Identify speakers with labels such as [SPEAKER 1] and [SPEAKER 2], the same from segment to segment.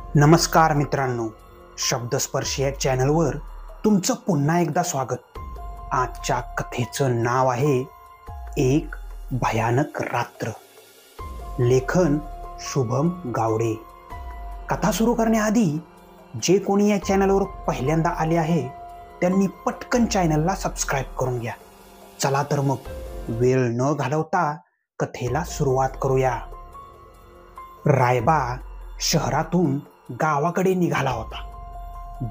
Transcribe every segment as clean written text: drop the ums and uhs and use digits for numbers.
[SPEAKER 1] नमस्कार मित्रांनो, शब्दस्पर्शी या चॅनलवर तुमचं पुन्हा एकदा स्वागत. आजच्या कथेचं नाव आहे एक भयानक रात्र. लेखन शुभम गावडे. कथा सुरू करण्याआधी जे कोणी या चॅनलवर पहिल्यांदा आले आहे त्यांनी पटकन चॅनलला सबस्क्राईब करून घ्या. चला तर मग वेळ न घालवता कथेला सुरुवात करूया. रायबा शहरातून गावाकडे निघाला होता.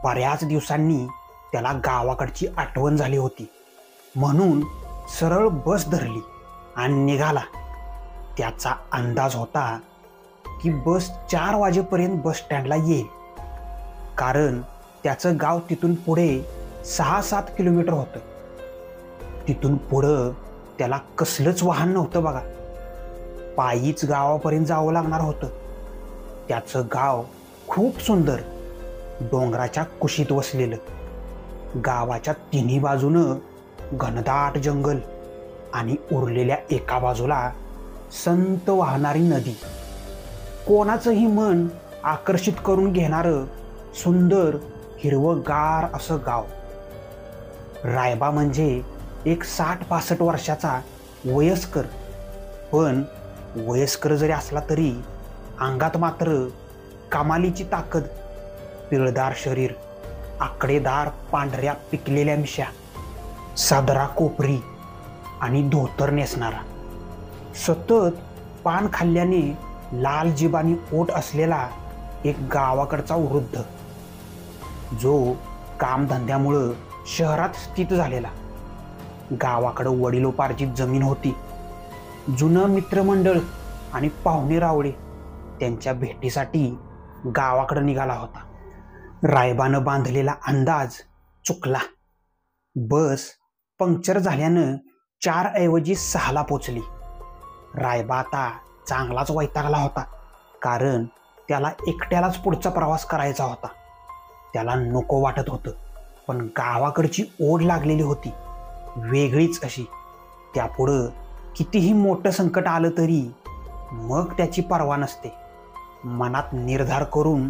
[SPEAKER 1] बऱ्याच दिवसांनी त्याला गावाकडची आठवण झाली होती, म्हणून सरळ बस धरली आणि निघाला. त्याचा अंदाज होता की बस 4 वाजेपर्यंत बस स्टँडला येईल, कारण त्याचं गाव तिथून पुढे 6-7 किलोमीटर होतं. तिथून पुढं त्याला कसलंच वाहन नव्हतं बघा. पायीच गावापर्यंत जावं लागणार होतं. त्याचं गाव खूप सुंदर, डोंगराच्या कुशीत वसलेलं. गावाच्या तिन्ही बाजूनं घनदाट जंगल आणि उरलेल्या एका बाजूला संत वाहणारी नदी. कोणाचंही मन आकर्षित करून घेणारं सुंदर हिरवंगार असं गाव. रायबा म्हणजे एक 60-65 वर्षाचा वयस्कर, पण वयस्कर जरी असला तरी अंगात मात्र कमालीची ताकद. पिळदार शरीर, आकडेदार पांढऱ्या पिकलेल्या मिशा, सादरा कोपरी आणि धोतर नेसणारा, सतत पान खाल्ल्याने लाल जिबानी ओठ असलेला एक गावाकडचा वृद्ध, जो कामधंद्यामुळं शहरात स्थित झालेला. गावाकडं वडिलोपार्जित जमीन होती. जुनं मित्रमंडळ आणि पाहुणे रावळे त्यांच्या भेटीसाठी गावाकडे निघाला होता. रायबानं बांधलेला अंदाज चुकला. बस पंक्चर झाल्यानं 4 ऐवजी 6ला पोचली. रायबा आता चांगलाच वैतागला होता, कारण त्याला एकट्यालाच पुढचा प्रवास करायचा होता. त्याला नको वाटत होतं, पण गावाकडची ओढ लागलेली होती, वेगळीच अशी. त्यापुढं कितीही मोठं संकट आलं तरी मग त्याची पर्वा नसते. मनात निर्धार करून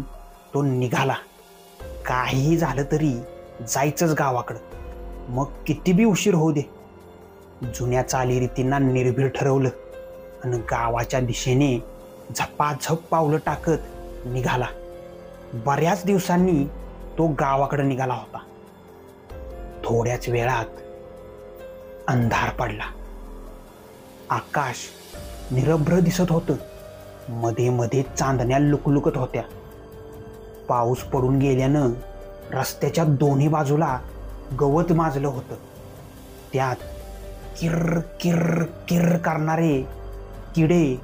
[SPEAKER 1] तो निघाला. काहीही झालं तरी जायचंच गावाकडं, मग किती बी उशीर होऊ दे. जुन्या चालीरीतींना निर्भीड ठरवलं आणि गावाच्या दिशेने झपाझप पावलं टाकत निघाला. बऱ्याच दिवसांनी तो गावाकडे निघाला होता. थोड्याच वेळात अंधार पडला. आकाश निरभ्र दिसत होतं. मध्ये मध्ये चांदण्या लुकलुकत होत्या. पाऊस पडून गेल्यानं रस्त्याच्या दोन्ही बाजूला गवत माजलं होतं. त्यात किर्र किर्र किर्र करणारे किडे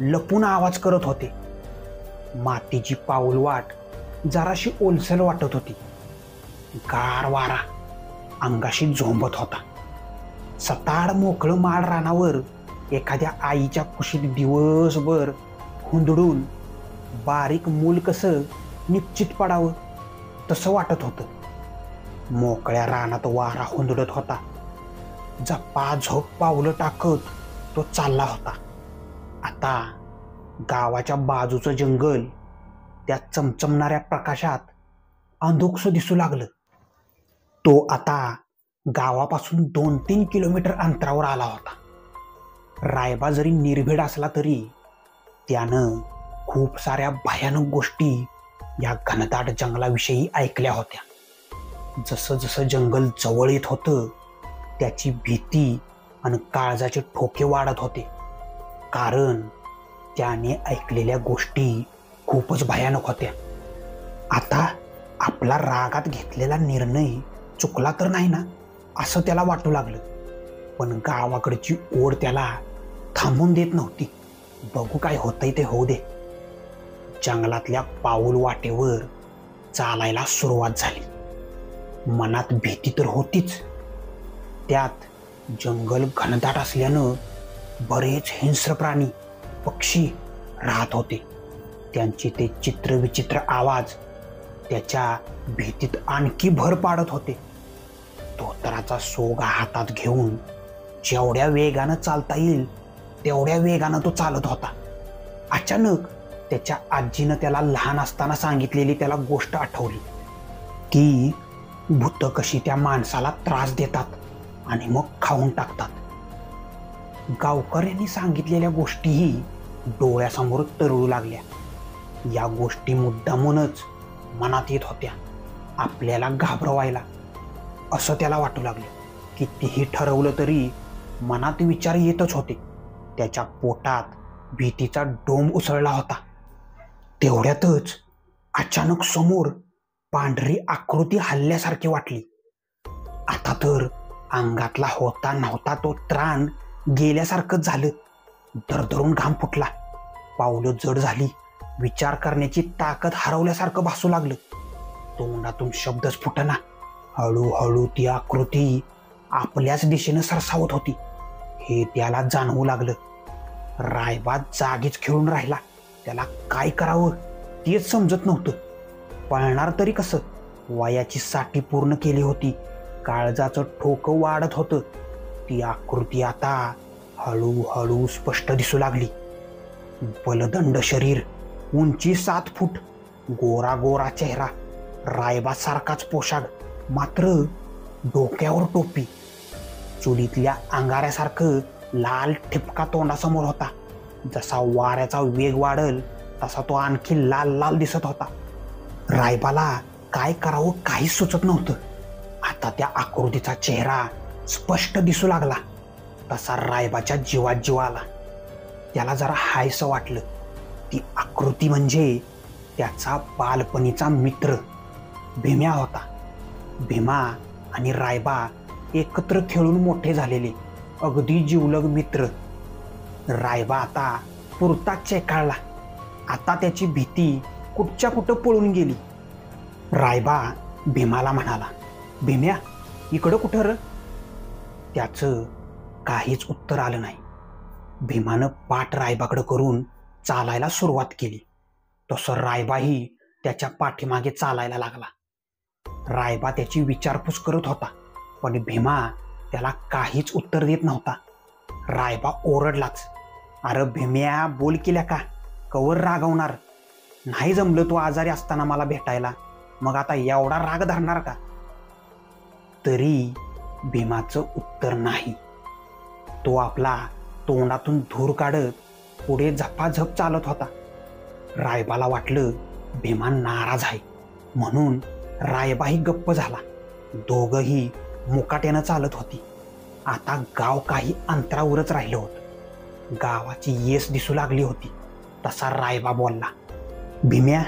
[SPEAKER 1] लपून आवाज करत होते. मातीची पाऊलवाट जराशी ओलसर वाटत होती. गार वारा अंगाशी झोंबत होता. सताड मोकळं माळ रानावर एखाद्या आईच्या कुशीत दिवसभर हुंदडून बारीक मूल कसं निश्चित पडावं तसं वाटत होतं. मोकळ्या रानात वारा हुंदडत होता. झपाझप पावलं टाकत तो चालला होता. आता गावाच्या बाजूचं जंगल त्या चमचमणाऱ्या प्रकाशात अंधुकसं दिसू लागलं. तो आता गावापासून 2-3 किलोमीटर अंतरावर आला होता. रायबा जरी निर्भीड असला तरी त्यानं खूप साऱ्या भयानक गोष्टी या घनदाट जंगलाविषयी ऐकल्या होत्या. जसं जसं जंगल जवळ येत होतं त्याची भीती आणि काळजाचे ठोके वाढत होते, कारण त्याने ऐकलेल्या गोष्टी खूपच भयानक होत्या. आता आपला रागात घेतलेला निर्णय चुकला तर नाही ना, असं त्याला वाटू लागलं. पण गावाकडची ओढ त्याला थांबून देत नव्हती. बघू काय होतंय ते होऊ दे. जंगलातल्या पाऊल वाटेवर चालायला सुरुवात झाली. मनात भीती तर होतीच, त्यात जंगल घनदाट असल्यानं बरेच हिंस्र प्राणी, पक्षी राहत होते. त्यांचे ते चित्रविचित्र आवाज त्याच्या भीतीत आणखी भर पाडत होते. धोतराचा सोगा हातात घेऊन जेवढ्या वेगानं चालता येईल तेवढ्या वेगानं तो चालत होता. अचानक त्याच्या आजीनं त्याला लहान असताना सांगितलेली त्याला गोष्ट आठवली की भूतं कशी त्या माणसाला त्रास देतात आणि मग खाऊन टाकतात. गावकऱ्यांनी सांगितलेल्या गोष्टीही डोळ्यासमोर तरळू लागल्या. या गोष्टी मुद्दामूनच मनात येत होत्या, आपल्याला घाबरवायला. असं त्याला वाटू लागलं. कितीही ठरवलं तरी मनात विचार येतच होते. त्याच्या पोटात भीतीचा डोंब उसळला होता. तेवढ्यातच अचानक समोर पांढरी आकृती हलल्यासारखी वाटली. आता तर अंगातला होता नव्हता तो त्राण गेल्यासारखंच झालं. दरदरून घाम फुटला, पावलं जड झाली, विचार करण्याची ताकद हरवल्यासारखं भासू लागलं. तोंडातून शब्दच फुटना. हळूहळू ती आकृती आपल्याच दिशेनं सरसावत होती हे त्याला जाणवू लागलं. रायबा जागीच खेळून राहिला. त्याला काय करावं तेच समजत नव्हतं. पळणार तरी कसं? वयाची साठी पूर्ण केली होती. काळजाचं ठोकं वाढत होतं. ती आकृती आता हळूहळू स्पष्ट दिसू लागली. बलदंड शरीर, उंची 7 फूट, गोरा गोरा चेहरा, रायबासारखाच पोशाख, मात्र डोक्यावर टोपी. चुलीतल्या अंगाऱ्यासारखं लाल ठिपका तोंडासमोर होता. जसा वाऱ्याचा वेग वाढल तसा तो आणखी लाल लाल दिसत होता. रायबाला काय करावं काहीच सुचत नव्हतं. आता त्या आकृतीचा चेहरा स्पष्ट दिसू लागला तसा रायबाच्या जीवात जीव आला. त्याला जरा हायसं वाटलं. ती आकृती म्हणजे त्याचा बालपणीचा मित्र भीम्या होता. भीमा आणि रायबा एकत्र खेळून मोठे झालेले अगदी जिवलग मित्र. रायबा आता पुरताच चेकाळला. आता त्याची भीती कुठच्या कुठं पळून गेली. रायबा भीमाला म्हणाला, भीम्या इकडं कुठं र? त्याचं काहीच उत्तर आलं नाही. भीमानं पाठ रायबाकडं करून चालायला सुरुवात केली. तसं रायबाही त्याच्या पाठीमागे चालायला लागला. रायबा त्याची विचारपूस करत होता, पण भीमा त्याला काहीच उत्तर देत नव्हता. रायबा ओरडलाच, अरे भीम्या बोल केल्या का? कवर रागवणार? नाही जमलं तू आजारी असताना मला भेटायला, मग आता एवढा राग धरणार का? तरी भीमाचं उत्तर नाही. तो आपला तोंडातून धूर काढत पुढे झपाझप चालत होता. रायबाला वाटलं भीमा नाराज आहे, म्हणून रायबाही गप्प झाला. दोघंही मुकाट्यानं चालत होती. आता गाव काही अंतरावरच राहिलं होतं. गावाची येस दिसू लागली होती. तसा रायबा बोलला, भीम्या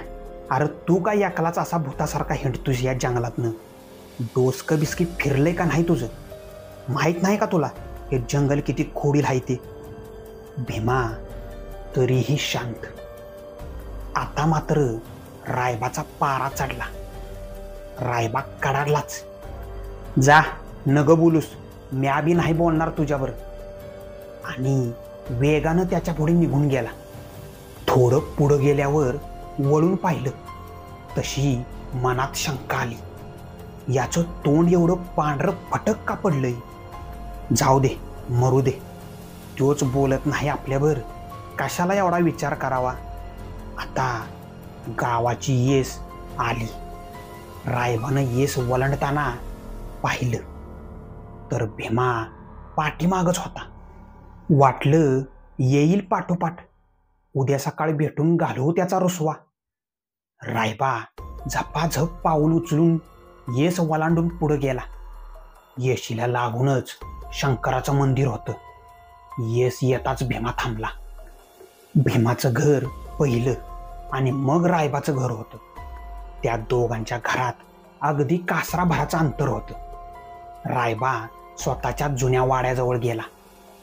[SPEAKER 1] अरे तू काय एकलाच असा भूतासारखा हिंडतोस या जंगलातनं? डोसकं बिस्की फिरलंय का नाही तुझं? माहीत नाही का तुला हे जंगल किती खोडील आहे ते? भीमा तरीही शांत. आता मात्र रायबाचा पारा चढला. रायबा कडाडलाच, जा नग बोलूस, म्या बी नाही बोलणार तुझ्यावर. आणि वेगानं त्याच्या पुढे निघून गेला. थोडं पुढं गेल्यावर वळून पाहिलं. तशी मनात शंका आली, याचं तोंड एवढं पांढरं फटक का पडलंय? जाऊ दे, मरू दे, तोच बोलत नाही आपल्यावर, कशाला एवढा विचार करावा? आता गावाची येस आली. रायबानं येस वलंडताना पाहिलं तर भीमा पाठीमागच होता. वाटलं येईल पाठोपाठ, उद्या सकाळी भेटून घालवू त्याचा रुसवा. रायबा झपाझप पाऊल उचलून येस वलांडून पुढे गेला. येशीला लागूनच शंकराचं मंदिर होतं. येस येताच भीमा थांबला. भीमाचं घर पहिलं आणि मग रायबाचं घर होतं. त्या दोघांच्या घरात अगदी कासराभराचं अंतर होतं. रायबा स्वतःच्या जुन्या वाड्याजवळ गेला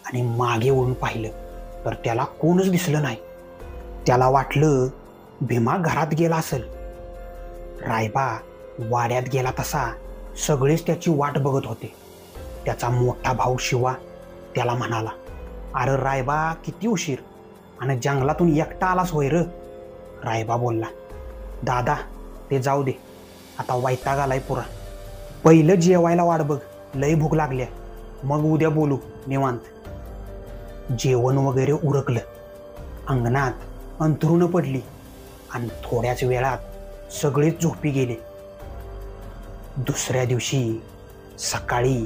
[SPEAKER 1] आणि मागे वळून पाहिलं तर त्याला कोणच दिसलं नाही. त्याला वाटलं भीमा घरात गेला असेल. रायबा वाड्यात गेला तसा सगळेच त्याची वाट बघत होते. त्याचा मोठा भाऊ शिवा त्याला म्हणाला, अरे रायबा किती उशीर, आणि जंगलातून एकटा आलास होय र? रायबा बोलला, दादा ते जाऊ दे, आता वैताग आलाय पुरा. पहिलं जेवायला वाट बघ, लय भूक लागल्या, मग उद्या बोलू निवांत. जेवण वगैरे उरकलं. अंगणात अंथरुणं पडली आणि थोड्याच वेळात सगळेच झोपी गेले. दुसऱ्या दिवशी सकाळी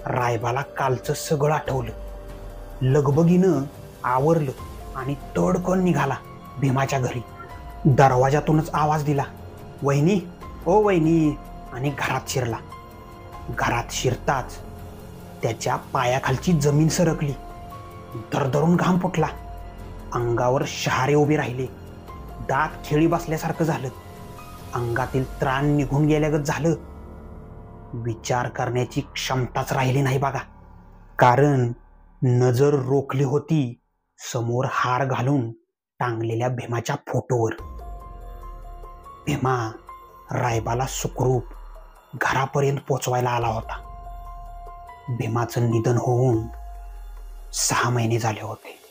[SPEAKER 1] रायबाला कालचं सगळं आठवलं. लगबगीनं आवरलं आणि तडकन निघाला भीमाच्या घरी. दरवाजातूनच आवाज दिला, वहिनी, ओ वहिनी, आणि घरात शिरला. घरात शिरताच त्याच्या पायाखालची जमीन सरकली. दरदरून घाम फुटला. अंगावर शहारे उभे राहिले. दात खेळी बसल्यासारखं झालं. अंगातील त्राण निघून गेल्यागत झालं. विचार करण्याची क्षमताच राहिली नाही बघा. कारण नजर रोखली होती समोर हार घालून टांगलेल्या भीमाच्या फोटोवर. भीमा रायबाला सुखरूप घरापर्यंत पोचवायला आला होता. भीमाचं निधन होऊन 6 महिने झाले होते.